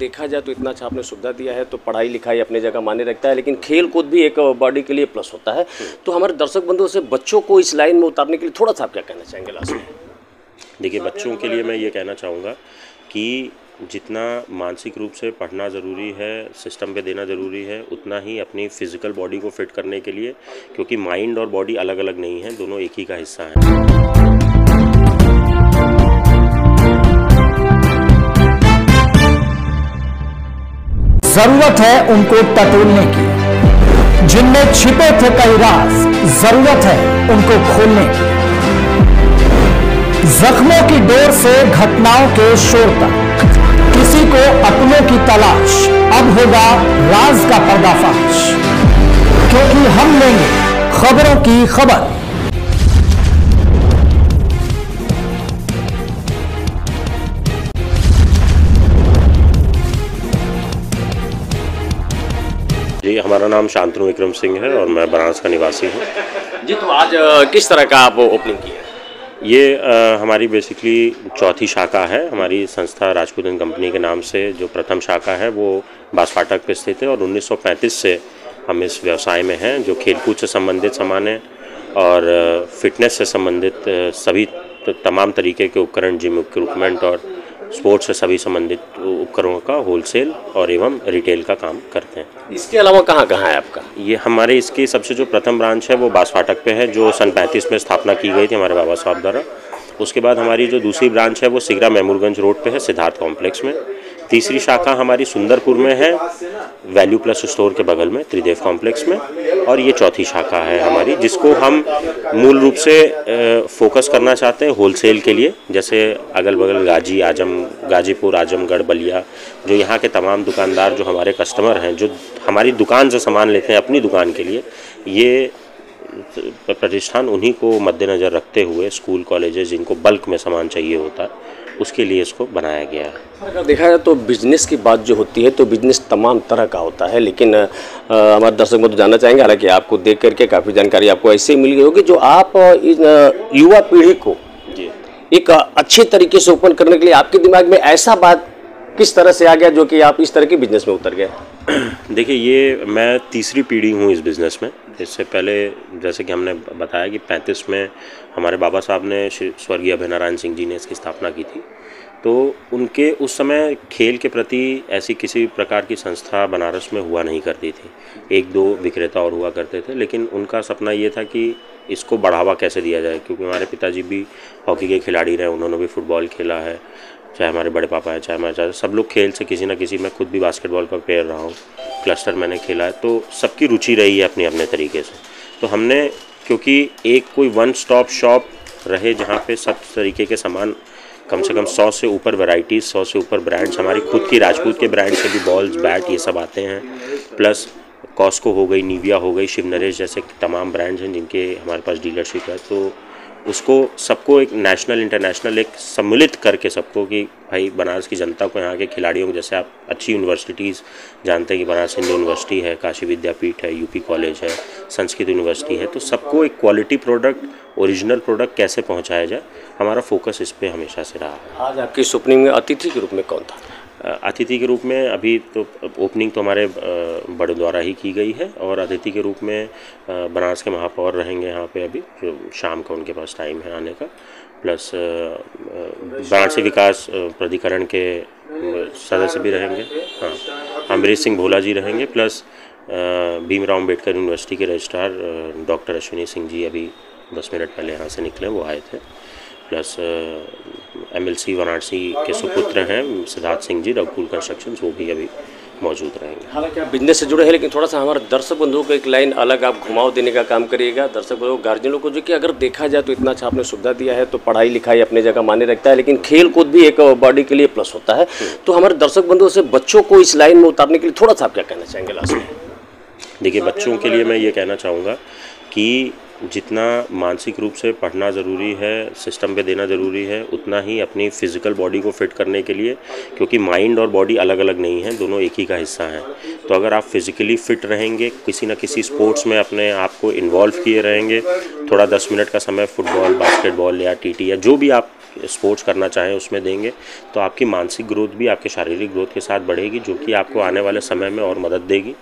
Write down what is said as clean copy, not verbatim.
देखा जाए तो इतना अच्छा आपने सुविधा दिया है, तो पढ़ाई लिखाई अपनी जगह मायने रखता है, लेकिन खेल कूद भी एक बॉडी के लिए प्लस होता है। तो हमारे दर्शक बंधुओं से बच्चों को इस लाइन में उतारने के लिए थोड़ा सा आप क्या कहना चाहेंगे लास्ट में? देखिए, बच्चों के लिए मैं ये कहना चाहूँगा कि जितना मानसिक रूप से पढ़ना ज़रूरी है, सिस्टम पे देना ज़रूरी है, उतना ही अपनी फिज़िकल बॉडी को फिट करने के लिए, क्योंकि माइंड और बॉडी अलग अलग नहीं हैं, दोनों एक ही का हिस्सा हैं। जरूरत है उनको टटोलने की, जिनमें छिपे थे कई राज, जरूरत है उनको खोलने की। जख्मों की डोर से घटनाओं के शोर तक, किसी को अपनों की तलाश, अब होगा राज का पर्दाफाश, क्योंकि हम लेंगे खबरों की खबर। जी, हमारा नाम शांतनु विक्रम सिंह है और मैं बनारस का निवासी हूँ। जी, तो आज किस तरह का आप ओपनिंग किया? ये हमारी बेसिकली चौथी शाखा है। हमारी संस्था राजपूतन कंपनी के नाम से जो प्रथम शाखा है वो बांसफाटक पे स्थित है और 1935 से हम इस व्यवसाय में हैं, जो खेलकूद से संबंधित सामान है और फिटनेस से संबंधित सभी तमाम तरीके के उपकरण, जिम इक्विपमेंट और स्पोर्ट्स से सभी संबंधित उपकरणों का होलसेल और एवं रिटेल का काम करते हैं। इसके अलावा कहाँ कहाँ है आपका? ये हमारे इसकी सबसे जो प्रथम ब्रांच है वो बांसफाटक पे है, जो सन 35 में स्थापना की गई थी हमारे बाबा साहब द्वारा। उसके बाद हमारी जो दूसरी ब्रांच है वो सिगरा मेमूरगंज रोड पे है, सिद्धार्थ कॉम्प्लेक्स में। तीसरी शाखा हमारी सुंदरपुर में है, वैल्यू प्लस स्टोर के बगल में, त्रिदेव कॉम्प्लेक्स में। और ये चौथी शाखा है हमारी, जिसको हम मूल रूप से फोकस करना चाहते हैं होलसेल के लिए। जैसे अगल बगल गाजीपुर, आजमगढ़, बलिया, जो यहाँ के तमाम दुकानदार जो हमारे कस्टमर हैं, जो हमारी दुकान से सामान लेते हैं अपनी दुकान के लिए, ये प्रतिष्ठान उन्हीं को मद्देनज़र रखते हुए स्कूल कॉलेजेस जिनको बल्क में सामान चाहिए होता है, उसके लिए इसको बनाया गया है। अगर देखा जाए तो बिजनेस की बात जो होती है तो बिजनेस तमाम तरह का होता है, लेकिन हमारे दर्शक को तो जानना चाहेंगे, हालांकि आपको देख करके काफ़ी जानकारी आपको ऐसे मिल गई होगी, जो आप युवा पीढ़ी को एक अच्छे तरीके से ओपन करने के लिए आपके दिमाग में ऐसा बात किस तरह से आ गया जो कि आप इस तरह के बिजनेस में उतर गए? देखिए, ये मैं तीसरी पीढ़ी हूँ इस बिज़नेस में। इससे पहले जैसे कि हमने बताया कि 35 में हमारे बाबा साहब ने, स्वर्गीय अभय नारायण सिंह जी ने इसकी स्थापना की थी। तो उनके उस समय खेल के प्रति ऐसी किसी प्रकार की संस्था बनारस में हुआ नहीं करती थी। एक दो विक्रेता और हुआ करते थे, लेकिन उनका सपना ये था कि इसको बढ़ावा कैसे दिया जाए, क्योंकि हमारे पिताजी भी हॉकी के खिलाड़ी रहे, उन्होंने भी फुटबॉल खेला है, चाहे हमारे बड़े पापा हैं, चाहे हमारे चाचा, सब लोग खेल से किसी ना किसी, मैं खुद भी बास्केटबॉल का प्लेयर रहा हूँ, क्लस्टर मैंने खेला है, तो सबकी रुचि रही है अपने अपने तरीके से। तो हमने, क्योंकि एक कोई वन स्टॉप शॉप रहे जहाँ पे सब तरीके के सामान, कम से कम 100 से ऊपर वैरायटीज़, 100 से ऊपर ब्रांड्स, हमारी खुद की राजपूत के ब्रांड से भी बॉल्स, बैट, ये सब आते हैं, प्लस कॉस्को हो गई, निविया हो गई, शिव नरेश जैसे तमाम ब्रांड्स हैं जिनके हमारे पास डीलरशिप है। तो उसको सबको एक नेशनल इंटरनेशनल एक सम्मिलित करके सबको, कि भाई बनारस की जनता को, यहाँ के खिलाड़ियों को, जैसे आप अच्छी यूनिवर्सिटीज़ जानते हैं कि बनारस हिंदू यूनिवर्सिटी है, काशी विद्यापीठ है, यूपी कॉलेज है, संस्कृत यूनिवर्सिटी है, तो सबको एक क्वालिटी प्रोडक्ट, ओरिजिनल प्रोडक्ट कैसे पहुँचाया जाए, हमारा फोकस इस पर हमेशा से रहा है। आज आपकी ओपनिंग में अतिथि के रूप में कौन था? अतिथि के रूप में अभी तो ओपनिंग तो हमारे बड़े द्वारा ही की गई है, और अतिथि के रूप में बनारस के महापौर रहेंगे यहाँ पे, अभी जो शाम का उनके पास टाइम है आने का, प्लस वाराणसी विकास प्राधिकरण के सदस्य भी रहेंगे, हाँ, अमरीश सिंह भोला जी रहेंगे, प्लस भीमराव अम्बेडकर यूनिवर्सिटी के रजिस्ट्रार डॉक्टर अश्विनी सिंह जी अभी 10 मिनट पहले यहाँ से निकले, वो आए थे, प्लस MLC वाराणसी के सुपुत्र हैं सिद्धार्थ सिंह जी, रघुकुल कंस्ट्रक्शन, वो भी अभी मौजूद रहेंगे। हालांकि आप बिजनेस से जुड़े हैं, लेकिन थोड़ा सा हमारे दर्शक बंधुओं को एक लाइन अलग आप घुमाव देने का काम करिएगा। दर्शक बंधुओं, गार्जियनों को, जो कि अगर देखा जाए तो इतना अच्छा आपने सुविधा दिया है, तो पढ़ाई लिखाई अपनी जगह मायने रखता है, लेकिन खेल कूद भी एक बॉडी के लिए प्लस होता है। तो हमारे दर्शक बंधुओं से बच्चों को इस लाइन में उतारने के लिए थोड़ा सा आप क्या कहना चाहेंगे लास्ट में? देखिए, बच्चों के लिए मैं ये कहना चाहूँगा कि जितना मानसिक रूप से पढ़ना ज़रूरी है, सिस्टम पे देना ज़रूरी है, उतना ही अपनी फ़िज़िकल बॉडी को फिट करने के लिए, क्योंकि माइंड और बॉडी अलग अलग नहीं हैं, दोनों एक ही का हिस्सा हैं। तो अगर आप फिज़िकली फ़िट रहेंगे, किसी न किसी स्पोर्ट्स में अपने आप को इन्वॉल्व किए रहेंगे, थोड़ा 10 मिनट का समय फुटबॉल, बास्केटबॉल या TT या जो भी आप स्पोर्ट्स करना चाहें उसमें देंगे तो आपकी मानसिक ग्रोथ भी आपके शारीरिक ग्रोथ के साथ बढ़ेगी, जो कि आपको आने वाले समय में और मदद देगी।